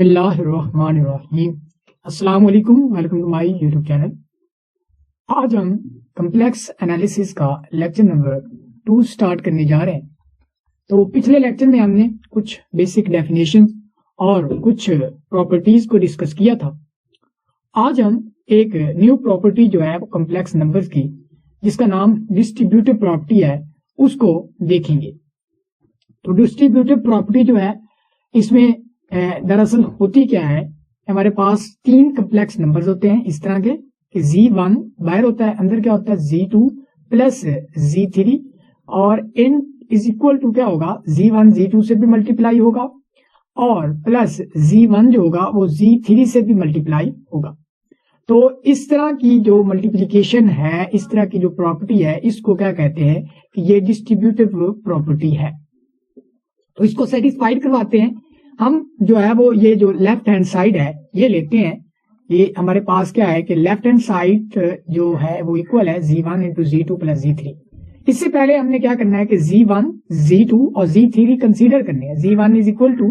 बिस्मिल्लाहिर्रहमानिर्रहीम। अस्सलाम वालेकुम, welcome to my YouTube channel. आज हम कॉम्प्लेक्स एनालिसिस का लेक्चर नंबर 2 स्टार्ट करने जा रहे हैं। तो पिछले लेक्चर में हमने कुछ बेसिक डेफिनेशन और कुछ प्रॉपर्टीज को डिस्कस किया था। आज हम एक न्यू प्रॉपर्टी जो है वो कॉम्प्लेक्स नंबर्स की, जिसका नाम डिस्ट्रीब्यूटिव प्रॉपर्टी है, उसको देखेंगे। तो डिस्ट्रीब्यूटिव प्रॉपर्टी जो है इसमें दरअसल होती क्या है, हमारे पास 3 कॉम्प्लेक्स नंबर्स होते हैं इस तरह के कि Z1 बाहर होता है, अंदर क्या होता है Z2 प्लस Z3 और n इज इक्वल टू क्या होगा, Z1 Z2 से भी मल्टीप्लाई होगा और प्लस Z1 जो होगा वो Z3 से भी मल्टीप्लाई होगा। तो इस तरह की जो मल्टीप्लीकेशन है, इस तरह की जो प्रॉपर्टी है, इसको क्या कहते हैं कि ये डिस्ट्रीब्यूटिव प्रॉपर्टी है। तो इसको सेटिस्फाइड करवाते हैं हम। जो है वो ये जो लेफ्ट हैंड साइड है ये लेते हैं। ये हमारे पास क्या है कि लेफ्ट हैंड साइड जो है वो इक्वल है Z1 into Z2 plus Z3। इससे पहले हमने क्या करना है कि Z1, Z2 और Z3 कंसीडर करने हैं। Z1 is equal to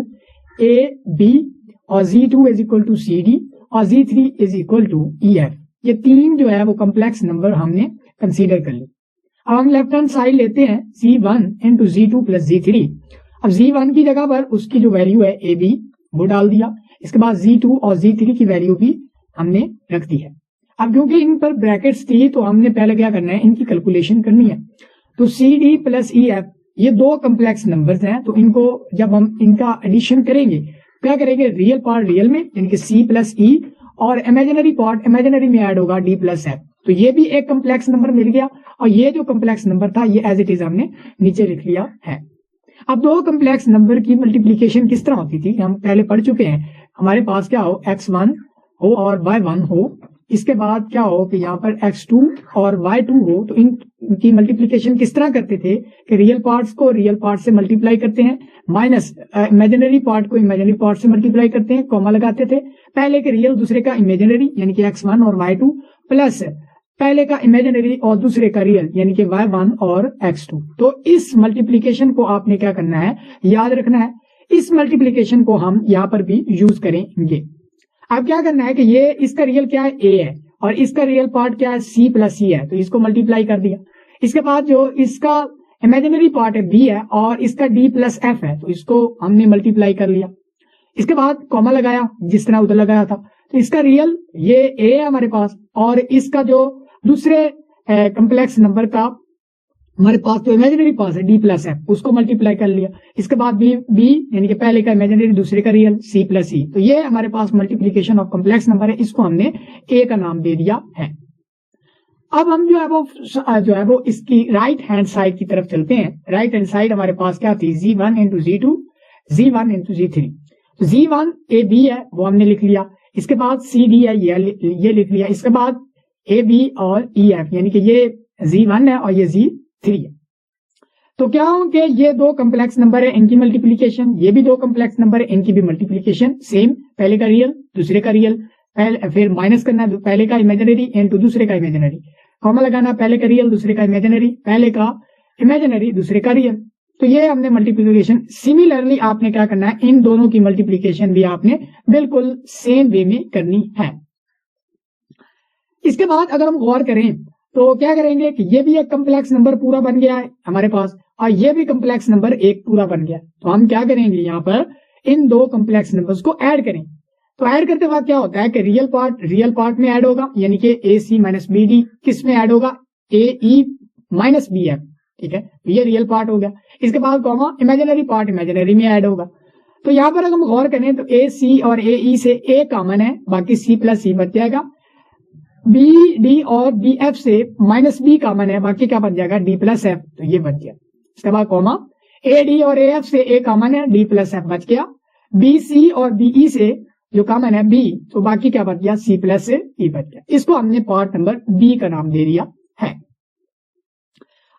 AB और Z2 is equal to CD और Z3 is equal to EF। ये 3 जो है वो कॉम्प्लेक्स नंबर हमने कंसीडर कर ली। अब हम लेफ्ट हैंड साइड लेते हैं Z1 into Z2 plus Z3। अब Z1 की जगह पर उसकी जो वैल्यू है AB वो डाल दिया। इसके बाद Z2 और Z3 की वैल्यू भी हमने रख दी है। अब क्योंकि इन पर ब्रैकेट्स थी तो हमने पहले क्या करना है, इनकी कैलकुलेशन करनी है। तो CD प्लस EF ये 2 कॉम्प्लेक्स नंबर्स हैं, तो इनको जब हम इनका एडिशन करेंगे क्या करेंगे, रियल पार्ट रियल में यानी कि C प्लस E और इमेजिनरी पार्ट इमेजिनरी में ऐड होगा D प्लस F। तो ये भी एक कॉम्प्लेक्स नंबर मिल गया और ये जो कॉम्प्लेक्स नंबर था ये एज इट इज हमने नीचे लिख लिया है। अब 2 कॉम्प्लेक्स नंबर की मल्टीप्लिकेशन किस तरह होती थी हम पहले पढ़ चुके हैं। हमारे पास क्या हो, x1 हो और y1 हो, इसके बाद क्या हो कि यहाँ पर x2 और y2 हो। तो इनकी मल्टीप्लिकेशन किस तरह करते थे कि रियल पार्ट्स को रियल पार्ट से मल्टीप्लाई करते हैं, माइनस इमेजिनरी पार्ट को इमेजिनरी पार्ट से मल्टीप्लाई करते हैं, कॉमा लगाते थे। पहले के रियल दूसरे का इमेजिनरी यानी कि x1 और y2 प्लस पहले का इमेजिनरी और दूसरे का रियल यानी कि y1 और x2। तो इस मल्टीप्लिकेशन को आपने क्या करना है, याद रखना है। इस मल्टीप्लिकेशन को हम यहाँ पर भी यूज करेंगे। अब क्या करना है कि ये इसका रियल क्या है, A है और इसका रियल पार्ट क्या है, C प्लस C है, तो इसको मल्टीप्लाई कर दिया। इसके बाद जो इसका इमेजिनरी पार्ट है B है और इसका D प्लस F है, तो इसको हमने मल्टीप्लाई कर लिया। इसके बाद कॉमा लगाया जिस तरह उधर लगाया था। तो इसका रियल ये A है हमारे पास और इसका जो दूसरे कॉम्प्लेक्स नंबर का हमारे पास जो इमेजिनरी पास है D प्लस F, उसको मल्टीप्लाई कर लिया। इसके बाद B यानी कि पहले का इमेजिनरी दूसरे का रियल C प्लस E। तो ये हमारे पास मल्टीप्लिकेशन ऑफ कॉम्प्लेक्स नंबर है, इसको हमने A का नाम दे दिया है। अब हम जो है वो इसकी राइट हैंड साइड की तरफ चलते हैं। राइट हैंड साइड हमारे पास क्या थी, Z1 into Z2, Z1 into Z3। तो Z1 AB है वो हमने लिख लिया। इसके बाद CD है ये लिख लिया। इसके बाद AB और EF यानी कि ये Z1 है और ये Z3 है। तो क्या हो कि ये 2 कॉम्प्लेक्स नंबर है, इनकी मल्टीप्लिकेशन, ये भी 2 कॉम्प्लेक्स नंबर है, इनकी भी मल्टीप्लिकेशन सेम। पहले का रियल दूसरे का रियल, फिर माइनस करना है पहले का इमेजिनरी इनटू दूसरे का इमेजिनरी, कॉमा लगाना पहले का रियल दूसरे का इमेजिनरी, पहले का इमेजिनरी दूसरे का रियल। तो ये हमने मल्टीप्लिकेशन। सिमिलरली आपने क्या करना है, इन दोनों की मल्टीप्लिकेशन भी आपने बिल्कुल सेम वे में करनी है। इसके बाद अगर हम गौर करें तो क्या करेंगे कि ये भी एक कॉम्प्लेक्स नंबर पूरा बन गया है हमारे पास और ये भी कॉम्प्लेक्स नंबर एक पूरा बन गया। तो हम क्या करेंगे, यहाँ पर इन 2 कॉम्प्लेक्स नंबर्स को ऐड करें। तो ऐड करते वक्त क्या होता है कि रियल पार्ट में ऐड होगा यानी कि AC माइनस BD, किस में ऐड होगा, AE माइनस BF। ठीक है, तो ये रियल पार्ट हो गया। इसके बाद कॉमा इमेजिनरी पार्ट इमेजिनरी में ऐड होगा। तो यहाँ पर अगर हम गौर करें तो AC और AE से A कॉमन है, बाकी C प्लस C बच जाएगा। BD और BF से माइनस B कॉमन है, बाकी क्या बच जाएगा, D प्लस F। तो ये बच गया। इसके बाद कॉमा AD और AF से A कॉमन है, D प्लस F बच गया। BC और BE से जो कॉमन है B, तो बाकी क्या बच गया, C प्लस E बच गया। इसको हमने पार्ट नंबर B का नाम दे दिया है।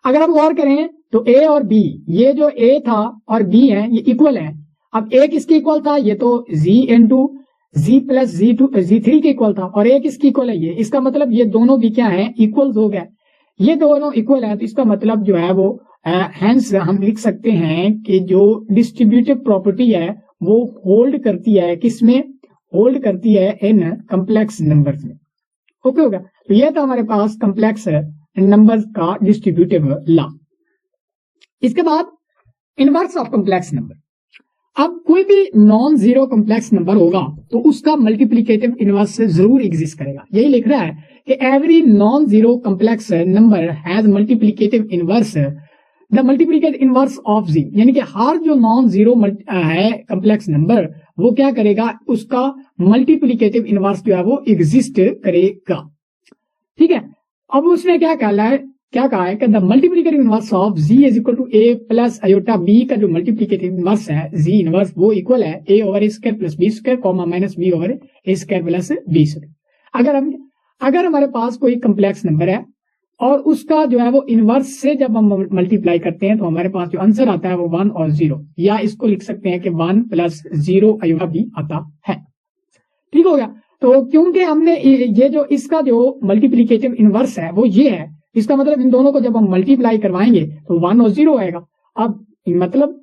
अगर हम गौर करें तो A और B, ये जो A था और B है ये इक्वल है। अब A किसके इक्वल था, ये तो Z into Z plus Z3 के इक्वल था और A किसकी इक्वल है, ये। इसका मतलब ये दोनों भी क्या है, इक्वल हो गए। ये दोनों इक्वल है तो इसका मतलब जो है वो हेंस हम लिख सकते हैं कि जो डिस्ट्रीब्यूटिव प्रॉपर्टी है वो होल्ड करती है किसमें, होल्ड करती है इन कम्प्लेक्स नंबर्स में। ओके हो गया। तो ये था हमारे पास कम्प्लेक्स नंबर्स का डिस्ट्रीब्यूटिव लॉ। इसके बाद इनवर्स ऑफ कम्प्लेक्स नंबर। अब कोई भी नॉन जीरो कम्प्लेक्स नंबर होगा तो उसका मल्टीप्लीकेटिव इनवर्स जरूर एग्जिस्ट करेगा। यही लिख रहा है कि every non zero complex number has multiplicative inverse, the multiplicative inverse of z, यानी कि हर जो नॉन जीरो है कम्प्लेक्स नंबर वो क्या करेगा, उसका मल्टीप्लीकेटिव इनवर्स जो है वो एग्जिस्ट करेगा। ठीक है। अब उसने क्या कहा है कि the multiplicative inverse of G is equal to A plus iota B का जो मल्टीप्लीकेटिव इनवर्स है जी इनवर्स वो इक्वल है a over a square plus b square comma minus b over a square plus b square. अगर हमारे पास कोई complex number है और उसका जो है वो इनवर्स से जब हम मल्टीप्लाई करते हैं तो हमारे पास जो आंसर आता है वो 1 और 0, या इसको लिख सकते हैं कि 1 प्लस 0 आयोटा बी आता है। ठीक हो गया। तो क्योंकि हमने ये जो इसका जो मल्टीप्लीकेटिव इनवर्स है वो ये है, इसका मतलब इन दोनों को जब हम मल्टीप्लाई करवाएंगे तो 1 और 0 आएगा। अब मतलब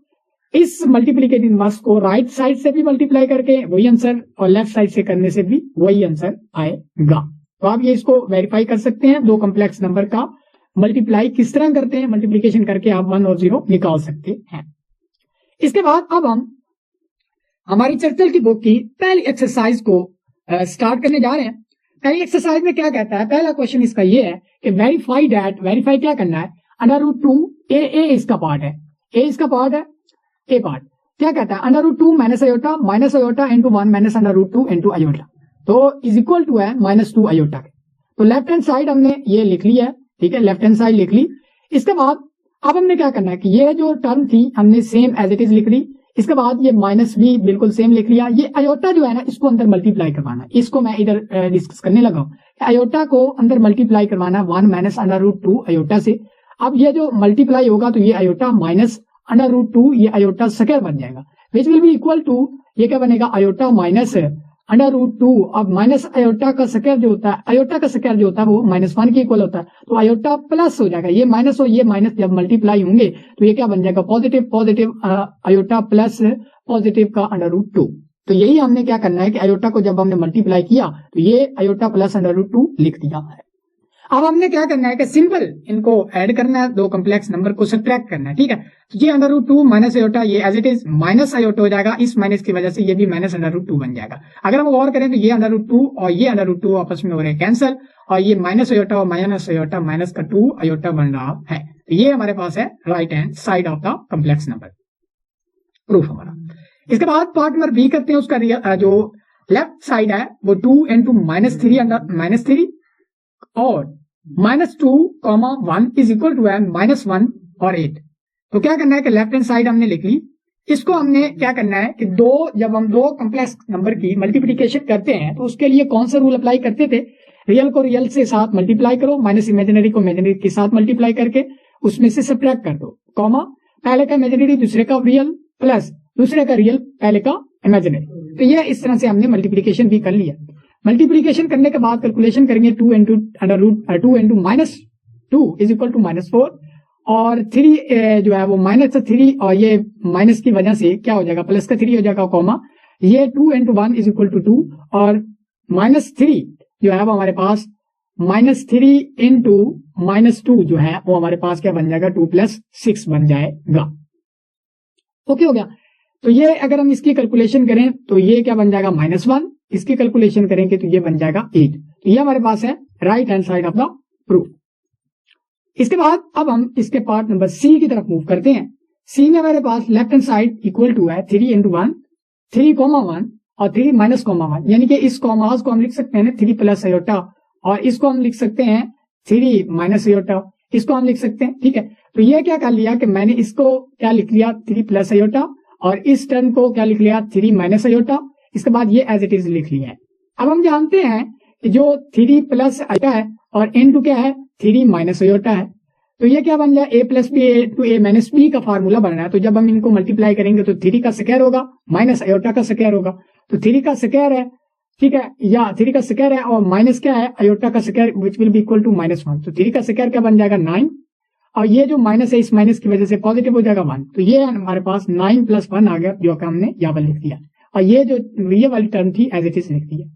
इस मल्टीप्लीकेटिव इनवर्स को राइट साइड से भी मल्टीप्लाई करके वही आंसर और लेफ्ट साइड से करने से भी वही आंसर आएगा। तो आप ये इसको वेरीफाई कर सकते हैं, दो कम्प्लेक्स नंबर का मल्टीप्लाई किस तरह करते हैं, मल्टीप्लीकेशन करके आप 1 और 0 निकाल सकते हैं। इसके बाद अब हम हमारी चर्चल की बुक की पहली एक्सरसाइज को स्टार्ट करने जा रहे हैं। पहली एक्सरसाइज में क्या कहता है, पहला क्वेश्चन इसका ये है कि वेरीफाई दैट, वेरीफाई क्या करना है, √2 ए इसका पार्ट है, ए इसका पार्ट है, ए पार्ट क्या कहता है, √2 minus iota into 1 minus √2 into iota, तो इज इक्वल टू है -2 आयोटा के। तो लेफ्ट हैंड साइड हमने ये लिख लिया है, ठीक है, लेफ्ट हैंड साइड लिख ली। इसके बाद अब हमने क्या करना है कि ये जो टर्म थी हमने सेम एज इट इज लिख ली। इसके बाद ये माइनस भी बिल्कुल सेम लिख लिया। ये आयोटा जो है ना इसको अंदर मल्टीप्लाई करवाना है, इसको मैं इधर डिस्कस करने लगा हूं। आयोटा को अंदर मल्टीप्लाई करवाना है 1 माइनस √2 आयोटा से। अब ये जो मल्टीप्लाई होगा तो ये आयोटा माइनस √2 ये आयोटा स्क्वायर बन जाएगा, which will be equal to ये क्या बनेगा, आयोटा माइनस √2। अब माइनस आयोटा का स्क्वायर जो होता है, आयोटा का स्क्वायर जो होता है वो -1 के इक्वल होता है, तो आयोटा प्लस हो जाएगा, ये माइनस और ये माइनस जब मल्टीप्लाई होंगे तो ये क्या बन जाएगा, पॉजिटिव आयोटा प्लस पॉजिटिव का √2। तो यही हमने क्या करना है कि आयोटा को जब हमने मल्टीप्लाई किया तो ये आयोटा प्लस √2 लिख दिया है। अब हमने क्या करना है कि सिंपल इनको ऐड करना है, दो कम्प्लेक्स नंबर को सब्ट्रैक्ट करना है। ठीक है, तो ये √2 माइनस आयोटा ये as it is minus iota हो जाएगा, इस माइनस की वजह से ये भी माइनस √2 बन जाएगा। अगर हम गौर करें तो ये √2 और ये √2 आपस में हो रहे हैं कैंसल, और ये माइनस आयोटा और माइनस आयोटा माइनस का 2 आयोटा बन रहा है। तो ये हमारे पास है right hand side of the complex number proof हमारा। इसके बाद पार्ट नंबर बी करते हैं, उसका जो लेफ्ट साइड है वो 2 इंटू -3 और -2, 1 इज इक्वल टू है -1 और 8। तो क्या करना है कि लेफ्ट हैंड साइड हमने लिख ली। इसको हमने क्या करना है कि जब हम दो कम्प्लेक्स नंबर की मल्टीप्लीकेशन करते हैं तो उसके लिए कौन सा रूल अप्लाई करते थे, रियल को रियल से साथ मल्टीप्लाई करो, माइनस इमेजिनरी को इमेजिनरी के साथ मल्टीप्लाई करके उसमें से सब्ट्रैक्ट कर दो, कॉमा पहले का इमेजिनरी दूसरे का रियल प्लस दूसरे का रियल पहले का इमेजिनरी। तो ये इस तरह से हमने मल्टीप्लीकेशन भी कर लिया। मल्टीप्लीकेशन करने के बाद कैलकुलेशन करेंगे 2 इंटू -2 इज इक्वल टू -4 और 3 जो है वो -3 और ये माइनस की वजह से क्या हो जाएगा, प्लस का 3 हो जाएगा, कॉमा ये 2 इंटू 1 इज इक्वल टू 2 और -3 जो है वो हमारे पास -3 इंटू -2 जो है वो हमारे पास क्या बन जाएगा, 2 + 6 बन जाएगा। ओके हो गया। तो ये अगर हम इसकी कैलकुलेशन करें तो ये क्या बन जाएगा, -1, इसकी कैलकुलेशन करेंगे तो ये बन जाएगा 8। तो ये हमारे पास है right hand side of the proof. इसके बाद अब हम इसके पार्ट नंबर सी की तरफ मूव करते हैं। सी में हमारे पास left hand side equal to है 3 इंटू 1, 3,1 और 3 -1, यानी कि इस कॉमास को हम लिख सकते हैं 3 प्लस आयोटा और इसको हम लिख सकते हैं 3 माइनस आयोटा, इसको हम लिख सकते हैं। ठीक है, तो ये क्या कर लिया कि मैंने इसको क्या लिख लिया 3 प्लस आयोटा और इस टर्म को क्या लिख लिया 3 माइनस आयोटा, इसके बाद ये एज इट इज लिख लिया है। अब हम जानते हैं कि जो 3 प्लस आयोटा है और इनटू क्या है 3 माइनस आयोटा है, तो ये क्या बन जाए a plus B to a minus B का फार्मूला बन रहा है। तो जब हम इनको मल्टीप्लाई करेंगे तो 3 का स्क्वायर होगा माइनस आयोटा का स्क्वायर होगा, तो 3 का स्क्वायर है, ठीक है, या 3 का स्क्वायर है और माइनस क्या है आयोटा का square which will be equal to -1। तो 3 का स्क्वायर क्या बन जाएगा 9 और ये जो माइनस है इस माइनस की वजह से पॉजिटिव हो जाएगा 1, तो ये हमारे पास 9 + 1 आ गया, जो कि हमने यहाँ पर लिख दिया। और ये जो ये वाली टर्म थी एज इट इज लिख दी है।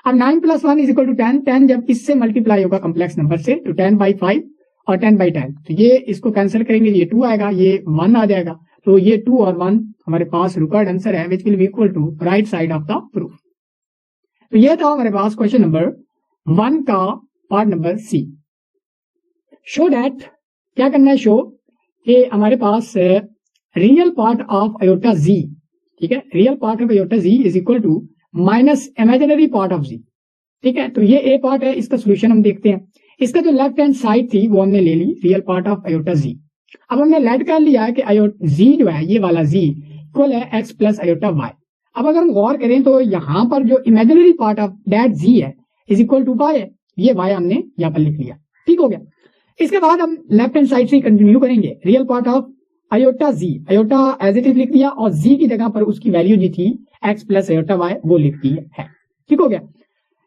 अब 9 + 1 = 10, 10 जब इससे मल्टीप्लाई होगा कम्प्लेक्स नंबर से तो 10/5 और 10/10, तो ये इसको कैंसिल करेंगे, ये 2 आएगा, ये 1 आ जाएगा, तो ये 2 और 1 हमारे पास रिक्वायर्ड आंसर है, which will be equal to right side of the proof. तो ये था हमारे पास क्वेश्चन नंबर 1 का part number C. Show that, क्या करना है, शो कि हमारे पास real part of iota z, ठीक है, real part of iota z is equal to minus imaginary part of z, ठीक है। तो ये ए पार्ट है, इसका सोल्यूशन हम देखते हैं। इसका जो लेफ्ट हैंड साइड थी वो हमने ले ली, रियल पार्ट ऑफ आयोटा जी। अब हमने लेट कर लिया है कि आयोटा जी जो है, ये वाला जी इक्वल है एक्स प्लस आयोटा वाई। अब अगर हम गौर करें तो यहां पर जो इमेजिनरी पार्ट ऑफ दैट जी है इज इक्वल टू वाई है, ये वाई हमने यहां पर लिख लिया, ठीक हो गया। इसके बाद हम लेफ्ट हैंड साइड से कंटिन्यू करेंगे, real part of iota ji, iota as it is लिख दिया और जी की जगह पर उसकी वैल्यू जो थी एक्स प्लस आयोटा वाई वो लिख दी है, ठीक हो गया।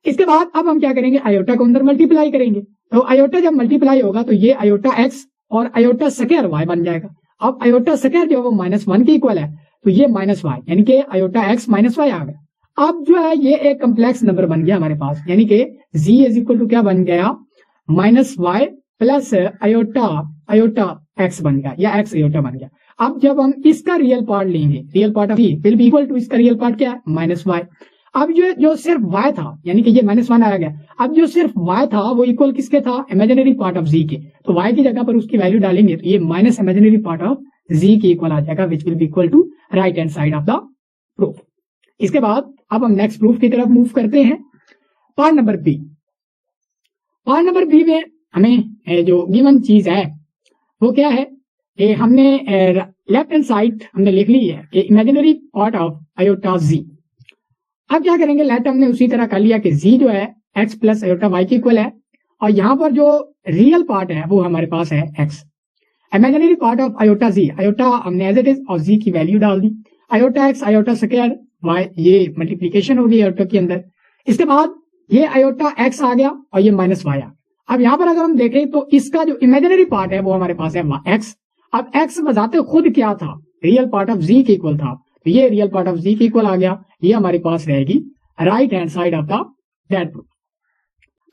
इसके बाद अब हम क्या करेंगे, आयोटा को अंदर मल्टीप्लाई करेंगे, तो आयोटा जब मल्टीप्लाई होगा तो ये आयोटा एक्स और आयोटा स्क्वायर वाई बन जाएगा। अब आयोटा स्क्वायर जो है वो -1 के इक्वल है, तो ये माइनस वाई, यानी कि आयोटा एक्स माइनस वाई आ गया। अब जो है ये एक कम्प्लेक्स नंबर बन गया हमारे पास, यानी कि जी इज इक्वल टू क्या बन गया, -y प्लस आयोटा एक्स बन गया, या एक्स आयोटा बन गया। अब जब हम इसका रियल पार्ट लेंगे, real part of G will be equal to, इसका रियल पार्ट क्या है, -y। अब जो सिर्फ y था, यानी कि ये -1 आ गया, अब जो सिर्फ y था वो इक्वल किसके था, इमेजिनरी पार्ट ऑफ z के, तो y की जगह पर उसकी वैल्यू डालेंगे तो ये minus imaginary part of z के इक्वल आ जाएगा, which will be equal to right hand side of the proof. इसके बाद अब हम नेक्स्ट प्रूफ की तरफ मूव करते हैं, part number B. Part number B में हमें जो गिवन चीज है वो क्या है कि हमने लेफ्ट हैंड साइड हमने लिख ली है कि इमेजिनरी पार्ट ऑफ आयोटा जी। अब क्या करेंगे, लेट हमने उसी तरह कर लिया कि जी जो है एक्स प्लस आयोटा वाई के इक्वल है, और यहां पर जो रियल पार्ट है वो हमारे पास है x. Imaginary part of iota ji, iota हमने एज इट इज और जी की वैल्यू डाल दी, iota x iota square y, ये मल्टीप्लीकेशन होगी आयोटा के अंदर। इसके बाद ये आयोटा एक्स आ गया और ये माइनस वाई आ गया। अब यहां पर अगर हम देखें तो इसका जो इमेजिनरी पार्ट है वो हमारे पास है एक्स। अब एक्स बजाते खुद क्या था, रियल पार्ट ऑफ जी के इक्वल था, तो ये रियल पार्ट ऑफ जी के इक्वल आ गया, ये हमारे पास रहेगी right hand side of the that proof.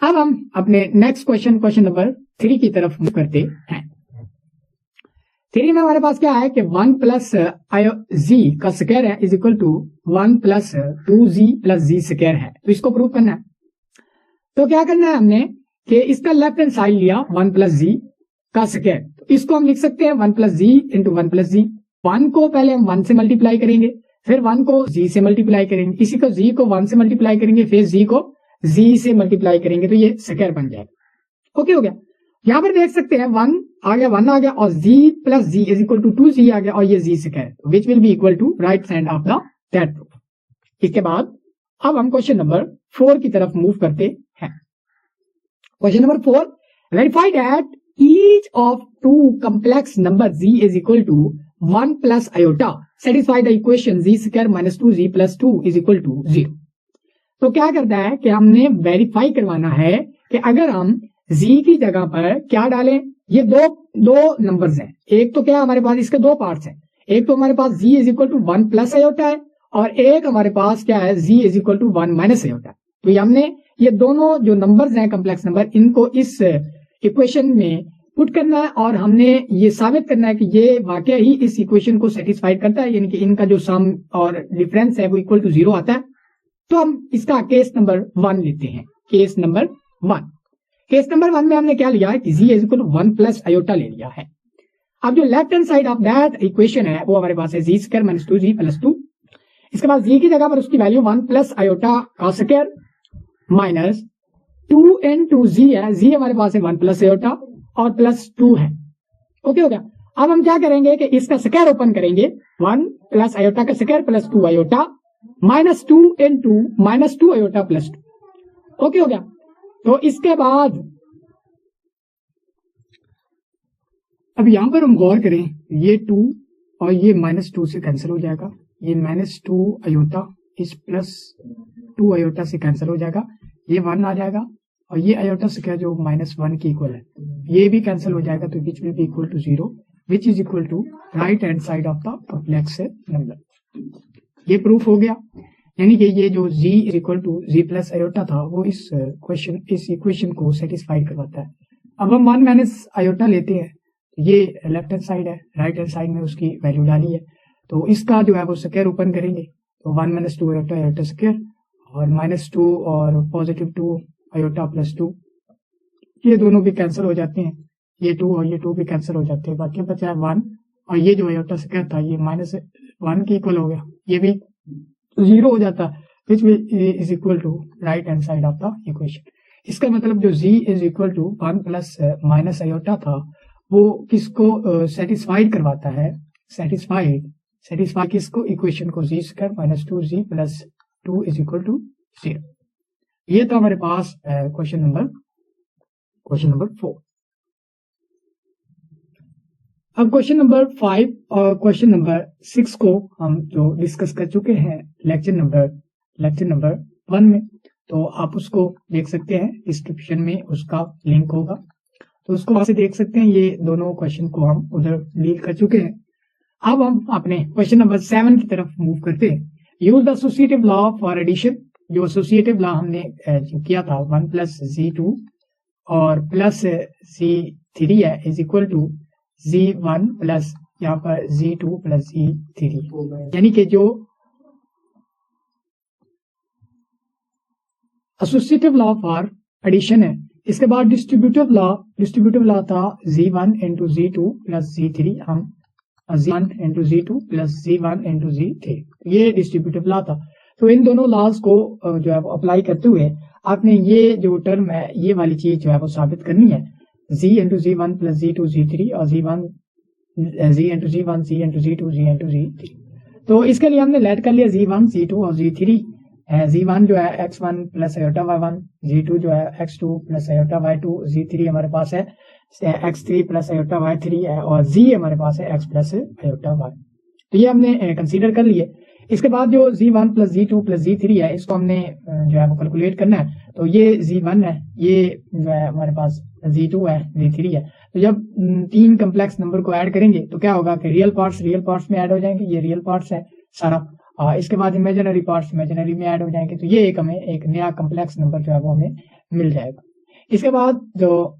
अब हम अपने नेक्स्ट क्वेश्चन, क्वेश्चन नंबर 3 की तरफ मूव करते हैं। 3 में हमारे पास क्या है कि 1 प्लस जी का स्क्वायर है is equal to 1 plus 2z plus G square है, तो इसको प्रूव करना है। तो क्या करना है हमने कि इसका लेफ्ट हैंड साइड लिया 1 प्लस जी का स्क्वायर, तो इसको हम लिख सकते हैं 1 प्लस जी इंटू 1 प्लस जी। 1 को पहले हम 1 से मल्टीप्लाई करेंगे, फिर 1 को जी से मल्टीप्लाई करेंगे, इसी को जी को 1 से मल्टीप्लाई करेंगे, फिर जी को जी से मल्टीप्लाई करेंगे, तो ये स्क्वायर बन जाएगा। ओके हो गया। यहां पर देख सकते हैं 1 आ गया और z plus z is equal to 2z आ गया, और ये z square which will be equal to right side of the that proof. इसके बाद अब हम क्वेश्चन नंबर 4 की तरफ मूव करते हैं। Question number 4, verify that each of two complex number z is equal to 1 plus iota satisfy the equation z square minus 2z plus 2 is equal to 0। तो क्या करता है कि हमने वेरीफाई करवाना है कि अगर हम z की जगह पर क्या डालें, ये दो नंबर्स हैं, एक तो क्या हमारे पास इसके दो पार्ट्स हैं, एक तो हमारे पास z is equal to 1 plus iota है और एक हमारे पास क्या है z is equal to 1 minus iota. तो ये हमने ये दोनों जो नंबर्स हैं कम्प्लेक्स नंबर, इनको इस इक्वेशन में पुट करना है और हमने ये साबित करना है कि ये वाकई ही इस इक्वेशन को सेटिस्फाइड करता है, यानी कि इनका जो सम और डिफरेंस है वो इक्वल टू 0 आता है। तो हम इसका केस नंबर 1 लेते हैं, केस नंबर 1। केस नंबर 1 में हमने क्या लिया है कि z is equal to 1 plus iota ले लिया है। अब जो left hand side of that equation है वो हमारे पास है z square minus 2z plus 2। इसके बाद z की जगह पर उसकी वैल्यू 1 प्लस आयोटा का स्क्वायर माइनस 2 into z है, z हमारे पास है 1 प्लस आयोटा और प्लस 2 है। ओके हो गया। अब हम क्या करेंगे कि इसका स्क्वायर ओपन करेंगे, 1 प्लस आयोटा का square plus 2 iota minus 2 into minus 2 iota plus 2। Okay हो गया। तो इसके बाद अब यहां पर हम गौर करें, ये 2 और ये माइनस 2 से कैंसिल हो जाएगा, ये माइनस 2 आयोटा इस प्लस 2 आयोटा से कैंसिल हो जाएगा, ये 1 आ जाएगा और ये आयोटा स्क्वायर जो -1 के इक्वल है ये भी कैंसिल हो जाएगा, तो which will be equal to 0 which is equal to right hand side of the complex number. ये प्रूफ हो गया, यानी कि ये जो z is equal to z plus iota था वो इस इक्वेशन को सेटिस्फाइड करवाता है। अब हम 1 माइनस आयोटा लेते हैं, ये लेफ्ट हैंड साइड है, राइट हैंड साइड में उसकी वैल्यू डाली है, तो इसका जो है वो स्क्वायर ओपन करेंगे, तो 1 माइनस 2 आयोटा आयोटा स्क्वायर और -2 और +2 आयोटा +2, ये दोनों भी कैंसिल हो जाते हैं, ये 2 और ये 2 भी कैंसिल हो जाते हैं, बाकी बचा है 1 और ये जो आयोटा स्क्वायर था ये -1 के इक्वल हो गया, ये भी 0 हो जाता, which is equal to right hand side of the equation. इसका मतलब जो z is equal to 1 plus minus iota था वो किसको सेटिस्फाइड करवाता है, सेटिस्फाई किसको, इक्वेशन को, z square -2z plus 2 is equal to 0। ये था हमारे पास क्वेश्चन नंबर 4। अब क्वेश्चन नंबर 5 और क्वेश्चन नंबर 6 को हम जो डिस्कस कर चुके हैं लेक्चर नंबर 1 में, तो आप उसको देख सकते हैं, डिस्क्रिप्शन में उसका लिंक होगा, तो उसको वहां से देख सकते हैं। ये दोनों क्वेश्चन को हम उधर डील कर चुके हैं। अब हम अपने क्वेश्चन नंबर 7 की तरफ मूव करते हैं। Use the associative law for addition. जो एसोसिएटिव लॉ हमने जो किया था 1 प्लस Z2 और प्लस Z3 है is equal to Z1 plus यहाँ पर Z2 प्लस Z3, यानी कि जो एसोसिएटिव लॉ फॉर एडिशन है। इसके बाद डिस्ट्रीब्यूटिव लॉ था Z1 into Z2 plus Z3, हम Z1 into Z2 plus Z1 into Z3, ये डिस्ट्रीब्यूटिव लॉ था। तो इन दोनों लॉज को जो है वो अप्लाई करते हुए आपने ये जो टर्म है ये वाली चीज जो है वो साबित करनी है, Z into Z1 plus Z2 Z3 और Z into Z1 Z into Z2 Z into Z3। तो इसके लिए हमने लेट कर लिया Z1 Z2 और Z3। Z1 जो है x1 plus iota y1, Z2 जो है x2 plus iota y2, Z3 हमारे पास है x3 प्लस आयोटा y3 है और Z हमारे पास है x प्लस आयोटा y। तो ये हमने कंसीडर कर लिए। इसके बाद जो Z1 plus Z2 plus Z3 है इसको हमने जो है वो कैलकुलेट करना है। तो ये Z1 है, ये जो है हमारे पास Z2 है, Z3 है। तो जब 3 कम्प्लेक्स नंबर को ऐड करेंगे तो क्या होगा कि रियल पार्ट्स में ऐड हो जाएंगे, ये रियल पार्ट्स है सारा। इसके बाद इमेजिनरी पार्ट्स इमेजिनरी में ऐड हो जाएंगे, तो ये हमें एक नया कम्प्लेक्स नंबर जो है वो हमें मिल जाएगा। इसके बाद जो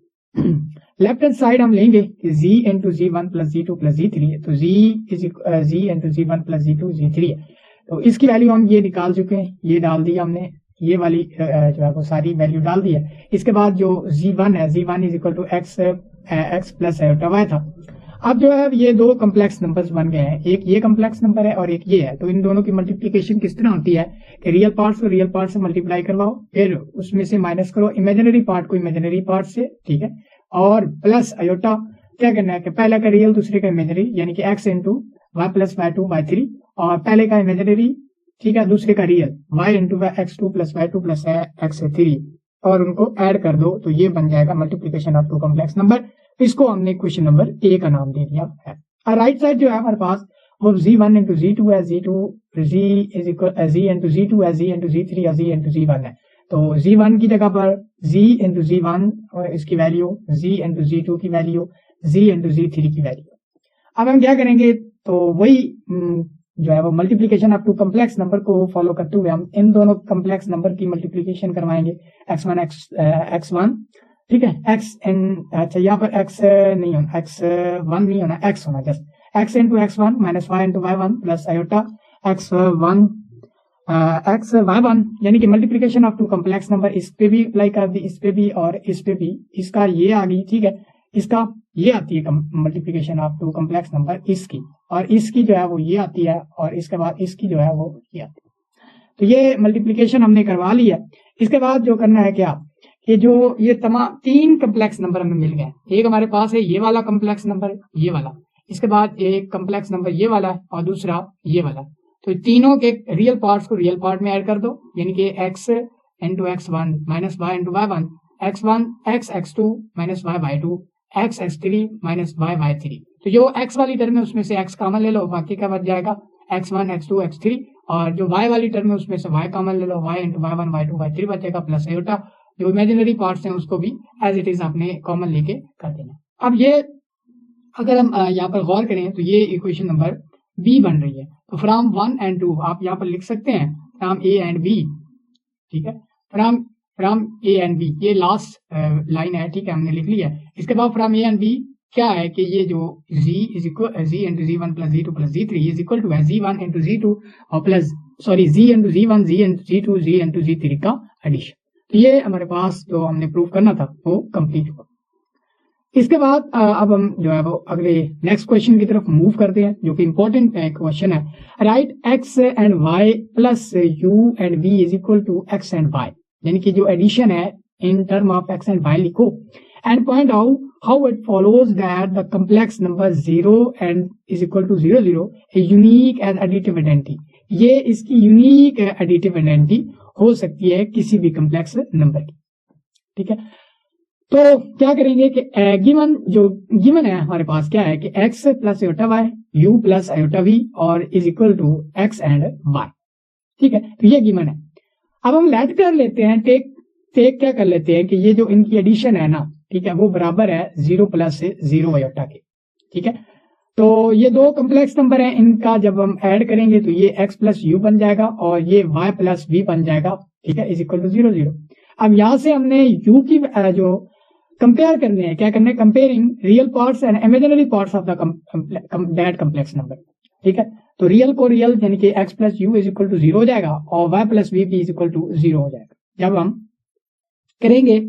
लेफ्ट हैंड साइड हम लेंगे कि Z into Z1 plus Z2 plus Z3, तो Z into Z1 plus Z2 Z3 है। तो इसकी वैल्यू हम ये निकाल चुके हैं, ये डाल दी हमने, ये वाली जो है वो सारी वैल्यू डाल दी है। इसके बाद जो Z1 है, Z1 is equal to x plus iota y था। अब जो है ये दो कम्प्लेक्स नंबर्स बन गए हैं, एक ये कम्प्लेक्स नंबर है और एक ये है। तो इन दोनों की मल्टीप्लीकेशन किस तरह होती है कि रियल पार्ट्स को रियल पार्ट से मल्टीप्लाई करवाओ, फिर उसमें से माइनस करो इमेजिनरी पार्ट को इमेजिनरी पार्ट से, ठीक है, और प्लस आयोटा क्या करना है कि पहले का रियल दूसरे का इमेजिनरी, यानी कि x into Y plus y2 y3, और पहले का इमेजिनरी, ठीक है, दूसरे का real y into x2 plus y2 plus x3, और उनको ऐड कर दो तो ये बन जाएगा multiplication of two complex number. इसको हमने क्वेश्चन नंबर ए का नाम दे दिया है। और राइट साइड जो है हमारे पास वो Z1 इंटू Z2 है, Z इंटू Z2 है, Z इंटू Z3 है, Z इंटू Z1 है। तो Z1 की जगह पर Z इंटू Z1 इसकी वैल्यू, Z इंटू Z2 की वैल्यू, Z इंटू Z3 की वैल्यू। अब हम क्या करेंगे, तो वही जो है वो multiplication of two complex number को फॉलो करते हुए हम इन दोनों कम्प्लेक्स नंबर की मल्टीप्लीकेशन करवाएंगे, x1, ठीक है, अच्छा यहाँ पर x नहीं होना, x1 नहीं होना, x होना, just x into x1 minus y into y1 plus iota x1 y1, यानी कि multiplication of two complex number. इस पे भी अप्लाई कर दी, इस पे भी और इस पे भी, इसका ये आ गई, ठीक है, इसका ये आती है multiplication of two complex number इसकी, और इसकी जो है वो ये आती है, और इसके बाद इसकी जो है वो ये आती है। तो ये मल्टीप्लीकेशन हमने करवा ली है। इसके बाद जो करना है क्या, कि जो ये तमाम 3 कम्प्लेक्स नंबर हमें मिल गए। एक हमारे पास है ये वाला कम्प्लेक्स नंबर, ये वाला, इसके बाद एक कम्प्लेक्स नंबर ये वाला है और दूसरा ये वाला। तो तीनों के रियल पार्ट्स को रियल पार्ट में ऐड कर दो, यानी कि x into x1 minus y into y1, x2 minus y y2, x3 minus y y3। तो जो x वाली टर्म है उसमें से x कॉमन ले लो, बाकी का बच जाएगा x1 x2 x3, और जो y वाली टर्म है उसमें से y कॉमन ले लो, y into y1 y2 y3 बचेगा प्लस आयोटा, जो इमेजिनरी पार्ट्स हैं उसको भी एज इट इज आपने कॉमन लेके कर देना। अब ये अगर हम यहाँ पर गौर करें तो ये इक्वेशन नंबर बी बन रही है। तो फ्रॉम 1 and 2 आप यहाँ पर लिख सकते हैं फ्रॉम ए एंड बी, ठीक है, फ्रॉम ए एंड बी, ये लास्ट लाइन है, ठीक है, हमने लिख लिया है। इसके बाद फ्रॉम ए एंड बी क्या है कि ये जो z is equal z into z1 plus z2 plus z3 is equal to है z1 इंटू z2 और plus sorry z into z1 z into z2 z into z3 का addition. तो ये हमारे पास जो हमने प्रूव करना था वो कंप्लीट हुआ। इसके बाद अब हम जो है वो अगले नेक्स्ट क्वेश्चन की तरफ मूव करते हैं, जो कि इंपॉर्टेंट क्वेश्चन है। Right x and y plus u and v is equal to x and y, यानी कि जो एडिशन है in term of x and y लिखो and point out how it follows that the complex number 0 and is equal to 0 0 unique as additive identity. ये इसकी unique additive identity हो सकती है किसी भी कॉम्प्लेक्स नंबर की, ठीक है। तो क्या करेंगे कि गिवन है हमारे पास क्या है कि x plus iota y, u plus iota v और is equal to x and y, ठीक है। तो ये गिवन है। अब हम लेट कर लेते हैं, टेक क्या कर लेते हैं कि ये जो इनकी एडिशन है ना, ठीक है, वो बराबर है 0 प्लस 0 आयोटा के, ठीक है। तो ये दो कॉम्प्लेक्स नंबर है, इनका जब हम ऐड करेंगे तो ये x प्लस u बन जाएगा और ये y प्लस v बन जाएगा, ठीक है, इज इक्वल टू 0 0। अब यहां से हमने u की जो कंपेयर करने हैं, क्या करने हैं, comparing real parts and imaginary parts of that complex number, ठीक है। तो रियल को रियल यानी कि x plus u is equal to 0 हो जाएगा और y प्लस v भी इज इक्वल टू 0 हो जाएगा। जब हम करेंगे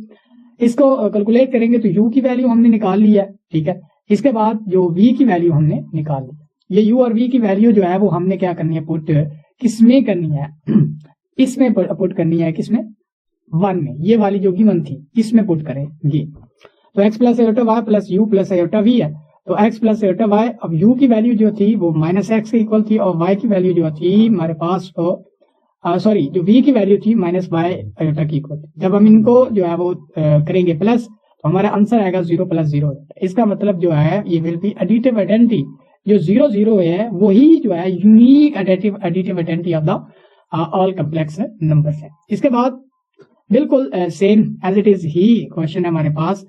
इसको कैलकुलेट करेंगे तो u की वैल्यू हमने निकाल ली है, ठीक है। इसके बाद जो v की वैल्यू हमने निकाल ली। ये u और v की वैल्यू जो है वो हमने क्या करनी है, पुट किसमें करनी है, इसमें पुट करनी है, किसमें, 1 में। ये वाली जो गिवन थी इसमें पुट करें ये। तो x plus iota y plus u plus iota v है। तो x प्लस आयोटा y, अब u की वैल्यू जो थी वो माइनस x के इक्वल थी और y की वैल्यू जो थी हमारे पास जो v की वैल्यू थी माइनस y आयोटा की इक्वल थी। जब हम इनको जो है वो करेंगे प्लस तो हमारा आंसर आएगा 0 प्लस 0। इसका मतलब जो है ये विल बी एडिटिव आइडेंटिटी, जो 0 0 है वही जो है unique additive identity of the all complex numbers है। इसके बाद बिल्कुल सेम एज इट इज ही क्वेश्चन है हमारे पास,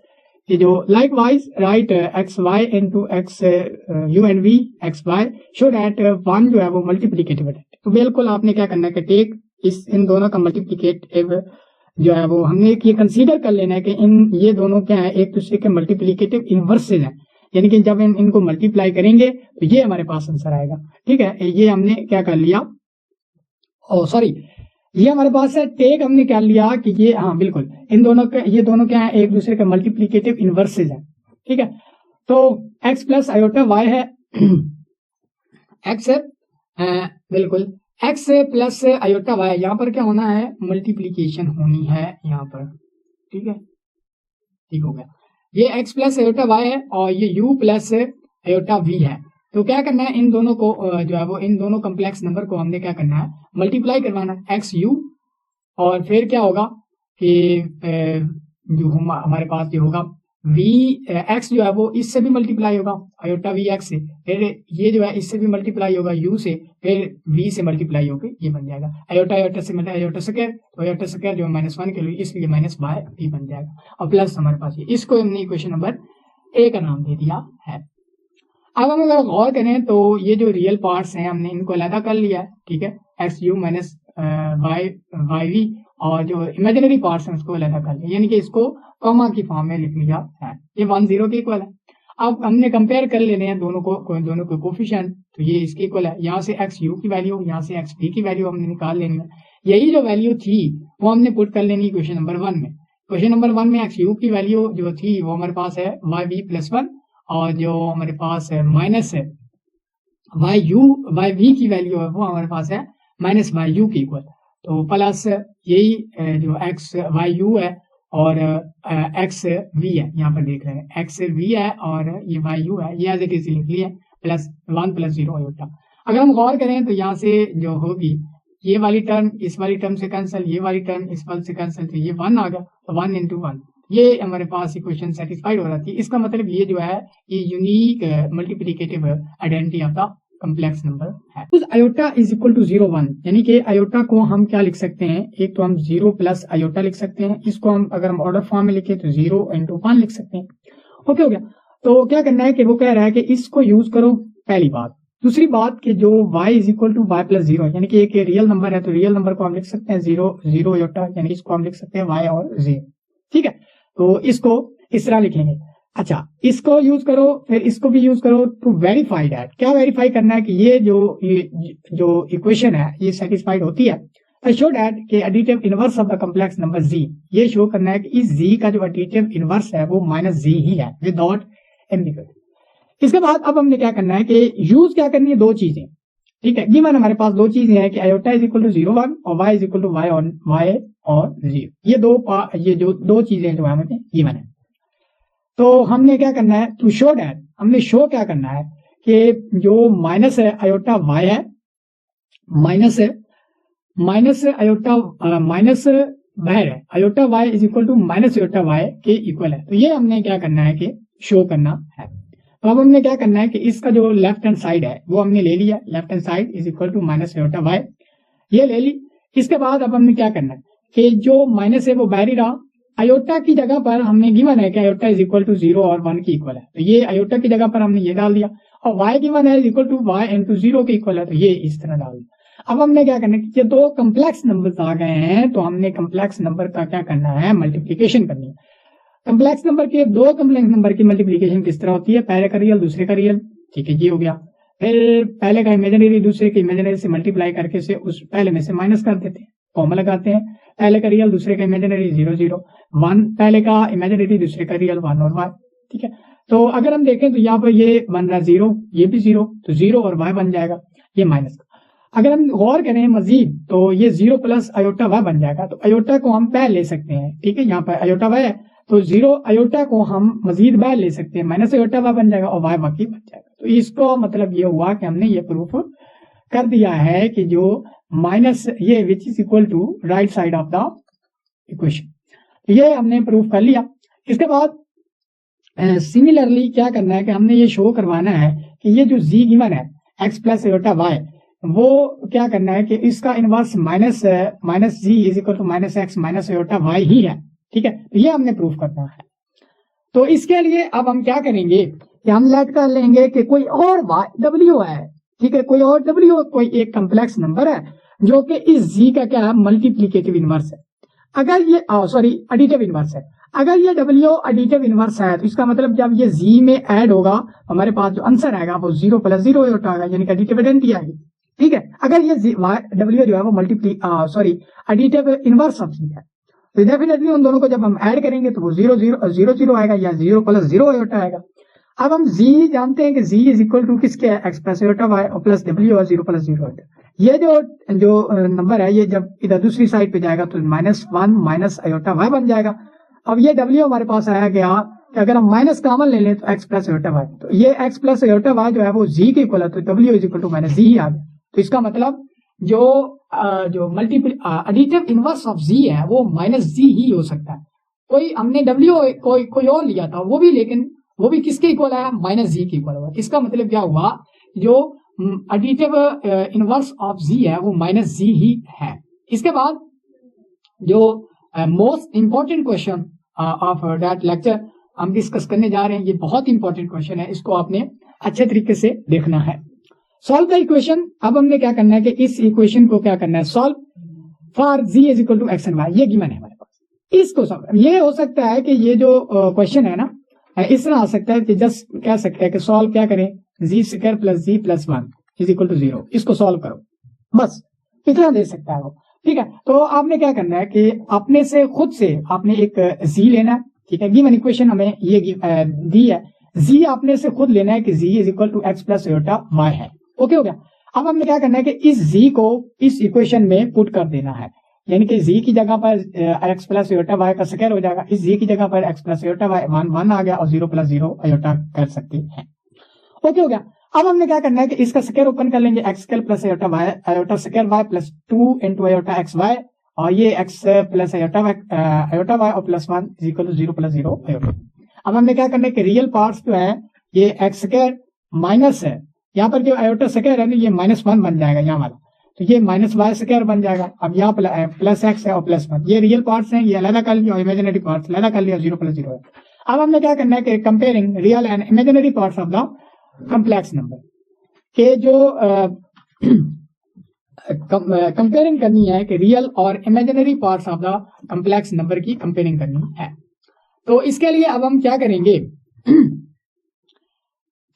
ये जो likewise right x y into x u and v x y show that 1 जो है वो मल्टीप्लीकेटिव है। तो बिल्कुल आपने क्या करना है कि टेक इन दोनों का मल्टीप्लीकेटिव जो है वो हमने ये कंसीडर कर लेना है कि ये दोनों क्या है, एक दूसरे के मल्टीप्लीकेटिव इनवर्सेज हैं, यानी कि जब इनको मल्टीप्लाई करेंगे तो ये हमारे पास आंसर आएगा, ठीक है। ये हमने क्या कर लिया, ये हमारे पास है टेक हमने क्या लिया कि ये, हाँ बिल्कुल, इन दोनों का, ये दोनों क्या है, एक दूसरे के मल्टीप्लीकेटिव इनवर्सेज है, ठीक है। तो x प्लस आयोटा y है, x बिल्कुल x प्लस आयोटा y, यहाँ पर क्या होना है, मल्टीप्लीकेशन होनी है यहाँ पर, ठीक है, ठीक हो गया। ये x प्लस आयोटा y है और ये u प्लस आयोटा v है। तो क्या करना है, इन दोनों को जो है वो, इन दोनों कॉम्प्लेक्स नंबर को हमने क्या करना है, मल्टीप्लाई करवाना है, एक्स यू, और फिर क्या होगा कि जो हमारे पास जो होगा वी एक्स जो है वो इससे भी मल्टीप्लाई होगा आयोटा वी एक्स से, फिर ये जो है इससे भी मल्टीप्लाई होगा यू से, फिर वी से मल्टीप्लाई होकर ये बन जाएगा आयोटा आयोटा से मतलब आयोटा स्क्वायर, तो आयोटा स्क्वायर जो -1 के लिए इसलिए माइनस बाय भी बन जाएगा और प्लस हमारे पास ये, इसको हमने इक्वेशन नंबर ए का नाम दे दिया है। अब हम अगर गौर करें तो ये जो रियल पार्ट्स हैं हमने इनको अलग कर लिया है, ठीक है, x u minus y v, और जो इमेजिनरी पार्ट्स हैं उसको अलग कर लिया, यानी कि इसको कॉमा की फॉर्म में लिख लिया है। ये 1 0 के इक्वल है। अब हमने कंपेयर कर लेने हैं दोनों को कोफिशिएंट, तो ये इसके इक्वल है। यहाँ से एक्स यू की वैल्यू, यहाँ से एक्स वी की वैल्यू हमने निकाल लेनी है। यही जो वैल्यू थी वो हमने पुट कर लेनी क्वेश्चन नंबर 1 में। क्वेश्चन नंबर 1 में एक्स यू की वैल्यू जो थी वो हमारे पास है वाई वी प्लस 1, और जो हमारे पास है माइनस है वाई वी की वैल्यू है वो हमारे पास है माइनस वाई यू की इक्वल, तो प्लस यही जो एक्स वाई यू है और एक्स वी है, यहाँ पर देख रहे हैं एक्स वी है और ये वाई यू है, ये एज इट इज लिख लिया प्लस 1 प्लस 0 आयोटा। अगर हम गौर करें तो यहाँ से जो होगी ये वाली टर्म इस वाली टर्म से कैंसिल, ये वाली टर्म इस वाली से कैंसिल, तो ये 1 आ गया, तो 1 into 1, ये हमारे पास इक्वेशन सेटिस्फाइड हो जाती है। इसका मतलब ये जो है ये unique multiplicative identity of the complex number है। उस आयोटा इज इक्वल टू 0 1, यानी कि आयोटा को हम क्या लिख सकते हैं, एक तो हम 0 प्लस आयोटा लिख सकते हैं, इसको हम अगर हम ऑर्डर फॉर्म में लिखे तो 0 इंटू 1 लिख सकते हैं। ओके हो गया। तो क्या करना है कि वो कह रहा है कि इसको यूज करो, पहली बात। दूसरी बात कि जो y is equal to y plus 0, यानी कि एक रियल नंबर है तो रियल नंबर को हम लिख सकते हैं 0 0 आयोटा, यानी इसको हम लिख सकते हैं y और 0। ठीक है, तो इसको इस तरह लिखेंगे। अच्छा, इसको यूज करो, फिर इसको भी यूज करो टू वेरीफाई दैट। क्या वेरीफाई करना है कि ये जो इक्वेशन है ये सेटिस्फाइड होती है। शो दैट कि additive inverse of the complex number z, ये शो करना है कि इस z का जो एडिटिव इनवर्स है वो माइनस z ही है विदाउट एम्बिग्यूटी। इसके बाद अब हमने क्या करना है कि यूज क्या करनी है, दो चीजें। ठीक है, गिवन हमारे पास दो चीजें हैं कि आयोटा इज इक्वल टू 0 1 और y is equal to y और 0। ये जो दो चीजें जो हमें गिवन है, तो हमने क्या करना है टू शो दैट, हमने शो क्या करना है कि जो माइनस है आयोटा y है, माइनस आयोटा माइनस बाहर है, iota y is equal to minus iota y के इक्वल है। तो ये हमने क्या करना है कि शो करना है। तो अब हमने क्या करना है कि इसका जो लेफ्ट हैंड साइड है वो हमने ले लिया, left hand side is equal to minus iota y, ये ले ली। इसके बाद अब हमने क्या करना है कि जो माइनस है वो बाहर ही रहा, आयोटा की जगह पर हमने गिवन है कि आयोटा इज इक्वल टू 0 और 1 की इक्वल है, तो ये आयोटा की जगह पर हमने ये डाल दिया, और y गिवन है is equal to y into 0 के इक्वल है, तो ये इस तरह डाल दिया। अब हमने क्या करना है कि ये दो कम्प्लेक्स नंबर आ गए हैं, तो हमने कम्प्लेक्स नंबर का क्या करना है, मल्टीप्लीकेशन करनी है। कम्प्लेक्स नंबर के दो कम्प्लेक्स नंबर की मल्टीप्लीकेशन किस तरह होती है, पहले का रियल दूसरे का रियल। ठीक है, ये हो गया। फिर पहले का इमेजिनरी दूसरे के इमेजिनरी से मल्टीप्लाई करके से उस पहले में से माइनस कर देते हैं, कॉमन लगाते हैं। पहले का रियल दूसरे का इमेजिनरी 0 0 1, पहले का इमेजिनरी दूसरे का रियल 1 और y। ठीक है, तो अगर हम देखें तो यहाँ पर ये बन रहा 0, ये भी 0, तो 0 और y बन जाएगा, ये माइनस का। अगर हम गौर करें मजीद तो ये 0 प्लस आयोटा y बन जाएगा, तो आयोटा को हम पहले ले सकते हैं। ठीक है, यहाँ पर आयोटा y है तो 0 आयोटा को हम मजीद बाय ले सकते हैं, माइनस आयोटा y बन जाएगा और y बाकी बच जाएगा। तो इसको मतलब ये हुआ कि हमने ये प्रूफ कर दिया है कि जो माइनस ये which is equal to right side of the equation, ये हमने प्रूफ कर लिया। इसके बाद सिमिलरली क्या करना है कि हमने ये शो करवाना है कि ये जो z गिवन है x प्लस आयोटा y, वो क्या करना है कि इसका inverse minus z is equal to minus x minus iota y ही है। ठीक है, तो ये हमने प्रूफ करना है। तो इसके लिए अब हम क्या करेंगे कि हम लेट कर लेंगे कि कोई और w है। ठीक है, कोई और w कोई एक कम्प्लेक्स नंबर है जो कि इस z का क्या है, मल्टीप्लीकेटिव इनवर्स है। अगर ये एडिटिव इनवर्स है। अगर ये w एडिटिव इनवर्स है तो इसका मतलब जब ये z में ऐड होगा हमारे पास जो आंसर आएगा वो 0 प्लस 0 आएगा, यानी कि एडिटिव आइडेंटिटी आएगी। ठीक है, अगर ये w जो है वो एडिटिव इनवर्स ऑफ z है, तो डेफिनेटली उन दोनों को जब हम ऐड करेंगे तो वो 0 0 0 आएगा या 0 प्लस 0 आयोटा आएगा। अब हम z जानते हैं कि z इज इक्वल टू किसके है, x प्लस आयोटा y और प्लस w और 0 प्लस 0 आयोटा। ये जो नंबर है ये जब इधर दूसरी साइड पे जाएगा तो -1 माइनस आयोटा y बन जाएगा। अब ये w हमारे पास आया गया कि अगर हम माइनस कॉमन ले लें तो x प्लस आयोटा y, तो ये x प्लस आयोटा y जो है वो z के इक्वल है, तो w is equal to minus z ही आ गया। तो इसका मतलब जो multiple additive inverse of z है वो माइनस z ही हो सकता है। कोई हमने w कोई और लिया था वो भी, लेकिन वो भी किसके इक्वल है, माइनस z के इक्वल हुआ। इसका मतलब क्या हुआ, जो एडिटिव इनवर्स ऑफ z है वो माइनस z ही है। इसके बाद जो most important question of that lecture हम डिस्कस करने जा रहे हैं, ये बहुत इंपॉर्टेंट क्वेश्चन है, इसको आपने अच्छे तरीके से देखना है। Solve the equation. अब हमने क्या करना है कि इस इक्वेशन को क्या करना है, solve for z is equal to x and y, ये गिवन है हमारे पास। इसको सॉल्व, ये हो सकता है कि ये जो क्वेश्चन है ना इस तरह आ सकता है कि जस्ट कह सकते हैं कि सॉल्व क्या करें, z square plus z plus 1 is equal to 0, इसको सॉल्व करो, बस इतना दे सकता है वो। ठीक है, तो आपने क्या करना है कि अपने से खुद से आपने एक z लेना है। ठीक है, गिवन इक्वेशन हमें ये दी है, z आपने से खुद लेना है कि z is equal to x plus iota y है। ओके हो गया। अब हमने क्या करना है कि इस z को इस इक्वेशन में पुट कर देना है, यानी कि z की जगह पर x प्लस आयोटा y का स्क्वायर हो जाएगा, इस z की जगह पर x प्लस आयोटा y 1 आ गया और 0 प्लस 0 आयोटा कर सकते हैं। ओके हो गया। अब हमने क्या करना है कि इसका स्क्वायर ओपन कर लेंगे, x square plus iota y iota square y plus 2 into iota x y, और ये x प्लस आयोटा y और plus 1 is equal to 0 plus 0 iota. अब हमने क्या करना है कि रियल पार्ट्स जो है ये एक्स स्क्वायर माइनस है यहाँ पर जो आयोटा स्क्वायर है ना ये -1 बन जाएगा यहाँ वाला, तो ये -y² बन जाएगा। अब यहाँ प्लस x है और +1, ये रियल पार्ट्स हैं, ये अलग कर लिया, इमेजिनरी पार्ट्स अलग कर लिया, 0 + 0 है। अब हमने क्या करना है कि comparing real and imaginary parts of the complex number के जो कंपेयरिंग करनी है कि रियल और imaginary parts of the complex number की कंपेयरिंग करनी है। तो इसके लिए अब हम क्या करेंगे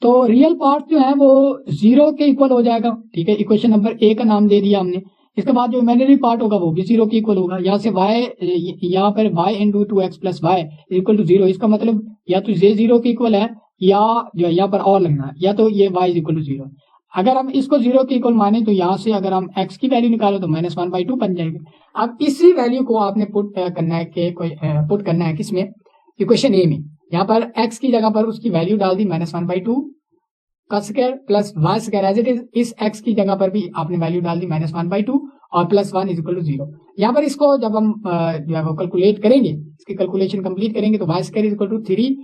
तो रियल पार्ट जो है वो 0 के इक्वल हो जाएगा, ठीक है, इक्वेशन नंबर ए का नाम दे दिया हमने। इसके बाद जो इमेजिनरी पार्ट होगा वो भी 0 के इक्वल होगा। यहाँ से यहाँ पर y × 2x + y = 0, इसका मतलब या तो ये 0 के इक्वल है या जो यहाँ पर और लगना है, या तो ये y = 0। अगर हम इसको 0 के इक्वल माने तो यहाँ से अगर हम x की वैल्यू निकालो तो -1/2 बन जाएगी। अब इसी वैल्यू को आपने पुट करना है किसमें, इक्वेशन ए में। यहाँ पर x की जगह पर उसकी वैल्यू डाल दी -1/2 का square plus y² as it is. इस x की जगह पर भी आपने वैल्यू डाल दी -1/2 और +1 = 0। यहाँ पर इसको जब हम जो है वो कैलकुलेट करेंगे, इसकी कैलकुलेशन कंप्लीट करेंगे तो y² = 3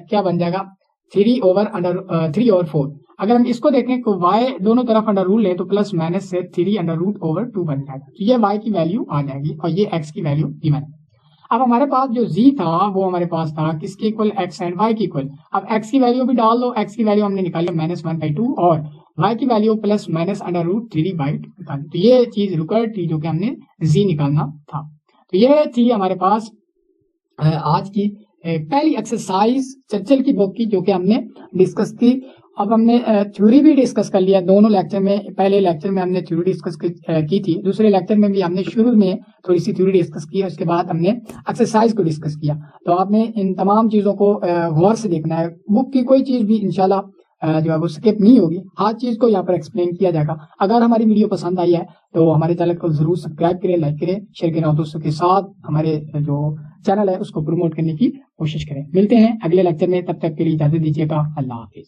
क्या बन जाएगा 3/4। अगर हम इसको देखें तो y दोनों तरफ अंडर रूल ले तो प्लस माइनस से 3/2 बन जाएगा, तो ये y की वैल्यू आ जाएगी और ये x की वैल्यू गिवन है। अब हमारे पास जो z था वो हमारे पास था किसके इक्वल, x एंड y के इक्वल। अब x की वैल्यू भी डाल दो, x की वैल्यू हमने निकाली -1/2 और y की वैल्यू ±√3/2 निकाली, तो ये चीज रिक्वायर्ड थी जो कि हमने z निकालना था। तो ये थी हमारे पास आज की पहली एक्सरसाइज चर्चिल की बुक की जो कि हमने डिस्कस की। अब हमने थ्योरी भी डिस्कस कर लिया दोनों लेक्चर में। पहले लेक्चर में हमने थ्योरी डिस्कस की थी, दूसरे लेक्चर में भी हमने शुरू में थोड़ी सी थ्योरी डिस्कस की, उसके बाद हमने एक्सरसाइज को डिस्कस किया। तो आपने इन तमाम चीजों को गौर से देखना है, बुक की कोई चीज भी इंशाल्लाह जो है वो स्किप नहीं होगी, हर चीज को यहाँ पर एक्सप्लेन किया जाएगा। अगर हमारी वीडियो पसंद आई है तो हमारे चैनल को जरूर सब्सक्राइब करें, लाइक करें, शेयर करें और दोस्तों के साथ हमारे जो चैनल है उसको प्रमोट करने की कोशिश करें। मिलते हैं अगले लेक्चर में, तब तक के लिए इजाजत दीजिएगा। अल्लाह हाफिज।